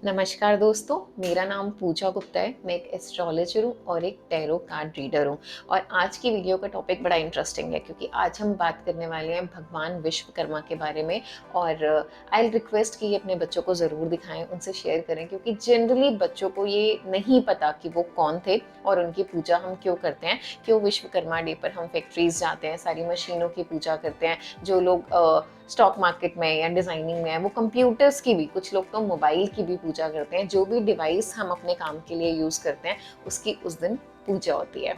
नमस्कार दोस्तों, मेरा नाम पूजा गुप्ता है। मैं एक एस्ट्रोलॉजर हूँ और एक टैरो कार्ड रीडर हूँ। और आज की वीडियो का टॉपिक बड़ा इंटरेस्टिंग है क्योंकि आज हम बात करने वाले हैं भगवान विश्वकर्मा के बारे में। और आई रिक्वेस्ट कि ये अपने बच्चों को ज़रूर दिखाएं, उनसे शेयर करें, क्योंकि जनरली बच्चों को ये नहीं पता कि वो कौन थे और उनकी पूजा हम क्यों करते हैं। क्यों विश्वकर्मा डे पर हम फैक्ट्रीज जाते हैं, सारी मशीनों की पूजा करते हैं। जो लोग स्टॉक मार्केट में या डिज़ाइनिंग में है, वो कंप्यूटर्स की भी, कुछ लोग तो मोबाइल की भी पूजा करते हैं। जो भी डिवाइस हम अपने काम के लिए यूज़ करते हैं उसकी उस दिन पूजा होती है।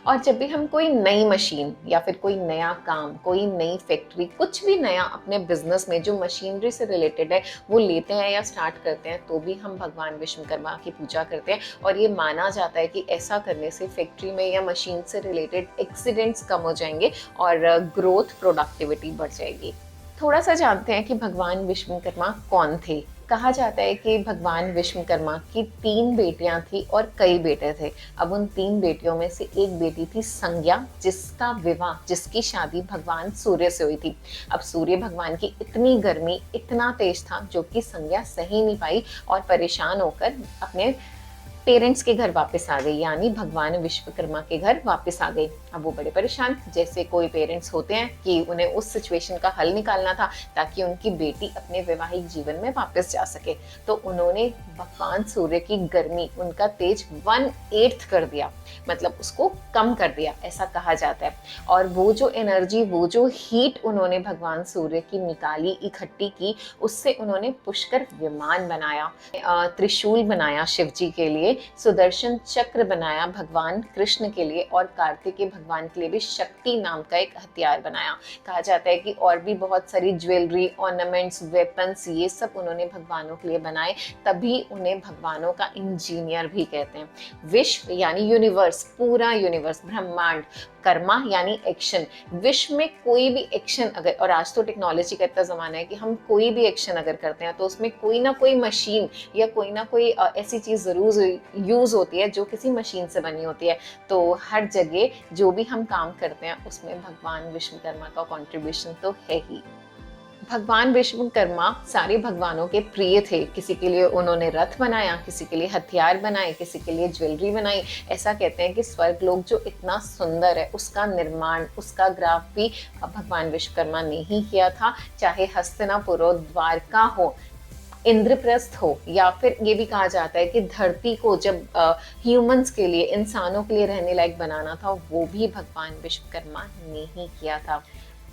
और जब भी हम कोई नई मशीन या फिर कोई नया काम, कोई नई फैक्ट्री, कुछ भी नया अपने बिजनेस में जो मशीनरी से रिलेटेड है वो लेते हैं या स्टार्ट करते हैं, तो भी हम भगवान विश्वकर्मा की पूजा करते हैं। और ये माना जाता है कि ऐसा करने से फैक्ट्री में या मशीन से रिलेटेड एक्सीडेंट्स कम हो जाएंगे और ग्रोथ प्रोडक्टिविटी बढ़ जाएगी। थोड़ा सा जानते हैं कि भगवान विश्वकर्मा कौन थे। कहा जाता है कि भगवान विश्वकर्मा की 3 बेटियां थी और कई बेटे थे। अब उन 3 बेटियों में से एक बेटी थी संज्ञा, जिसका विवाह, जिसकी शादी भगवान सूर्य से हुई थी। अब सूर्य भगवान की इतनी गर्मी, इतना तेज था जो कि संज्ञा सह नहीं पाई और परेशान होकर अपने पेरेंट्स के घर वापस आ गई, यानी भगवान विश्वकर्मा के घर वापस आ गई। अब वो बड़े परेशान, जैसे कोई पेरेंट्स होते हैं कि उन्हें उस सिचुएशन का हल निकालना था ताकि उनकी बेटी अपने वैवाहिक जीवन में वापस जा सके। तो उन्होंने भगवान सूर्य की गर्मी, उनका तेज 1/8 कर दिया, मतलब उसको कम कर दिया, ऐसा कहा जाता है। और वो जो एनर्जी, वो जो हीट उन्होंने भगवान सूर्य की निकाली, इकट्ठी की, उससे उन्होंने पुष्कर विमान बनाया, त्रिशूल बनाया शिव जी के लिए, सुदर्शन चक्र बनाया भगवान कृष्ण के लिए, और कार्तिकेय भगवान के लिए भी शक्ति नाम का एक हथियार बनाया। कहा जाता है कि और भी बहुत सारी ज्वेलरी, ऑर्नामेंट्स, वेपन्स, ये सब उन्होंने भगवानों के लिए बनाए। तभी उन्हें भगवानों का इंजीनियर भी कहते हैं। विश्व यानी यूनिवर्स, पूरा यूनिवर्स, ब्रह्मांड। कर्मा यानी एक्शन। विश्व में कोई भी एक्शन अगर, और आज तो टेक्नोलॉजी का इतना ज़माना है कि हम कोई भी एक्शन अगर करते हैं तो उसमें कोई ना कोई मशीन या कोई ना कोई ऐसी चीज़ ज़रूर यूज़ होती है जो किसी मशीन से बनी होती है। तो हर जगह जो भी हम काम करते हैं उसमें भगवान विश्वकर्मा का कंट्रीब्यूशन तो है ही। भगवान विश्वकर्मा सारे भगवानों के प्रिय थे। किसी के लिए उन्होंने रथ बनाया, किसी के लिए हथियार बनाए, किसी के लिए ज्वेलरी बनाई। ऐसा कहते हैं कि स्वर्गलोक जो इतना सुंदर है, उसका निर्माण, उसका ग्राफ भी भगवान विश्वकर्मा ने ही किया था। चाहे हस्तिनापुर हो, द्वारका हो, इंद्रप्रस्थ हो, या फिर ये भी कहा जाता है कि धरती को जब ह्यूमंस के लिए, इंसानों के लिए रहने लायक बनाना था, वो भी भगवान विश्वकर्मा ने ही किया था।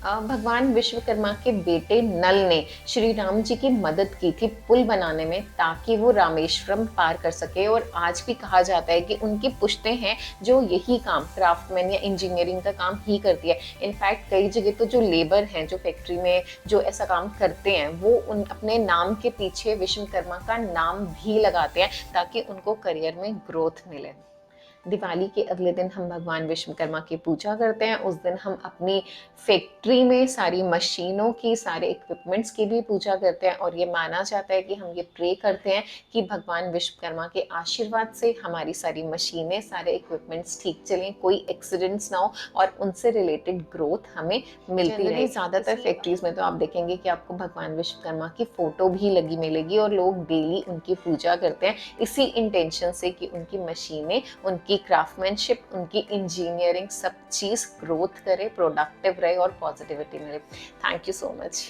भगवान विश्वकर्मा के बेटे नल ने श्री राम जी की मदद की थी पुल बनाने में, ताकि वो रामेश्वरम पार कर सके। और आज भी कहा जाता है कि उनकी पुश्तें हैं जो यही काम, क्राफ्टमैन या इंजीनियरिंग का काम ही करती है। इनफैक्ट कई जगह तो जो लेबर हैं, जो फैक्ट्री में जो ऐसा काम करते हैं, वो उन अपने नाम के पीछे विश्वकर्मा का नाम भी लगाते हैं ताकि उनको करियर में ग्रोथ मिले। दिवाली के अगले दिन हम भगवान विश्वकर्मा की पूजा करते हैं। उस दिन हम अपनी फैक्ट्री में सारी मशीनों की, सारे इक्विपमेंट्स की भी पूजा करते हैं। और ये माना जाता है कि हम ये प्रे करते हैं कि भगवान विश्वकर्मा के आशीर्वाद से हमारी सारी मशीनें, सारे इक्विपमेंट्स ठीक चलें, कोई एक्सीडेंट्स ना हो और उनसे रिलेटेड ग्रोथ हमें मिलती रहे। ज़्यादातर फैक्ट्रीज में तो आप देखेंगे कि आपको भगवान विश्वकर्मा की फोटो भी लगी मिलेगी और लोग डेली उनकी पूजा करते हैं, इसी इंटेंशन से कि उनकी मशीनें, उनकी क्राफ्टमैनशिप, उनकी इंजीनियरिंग, सब चीज़ ग्रोथ करे, प्रोडक्टिव रहे और पॉजिटिविटी मिले। Thank you so much.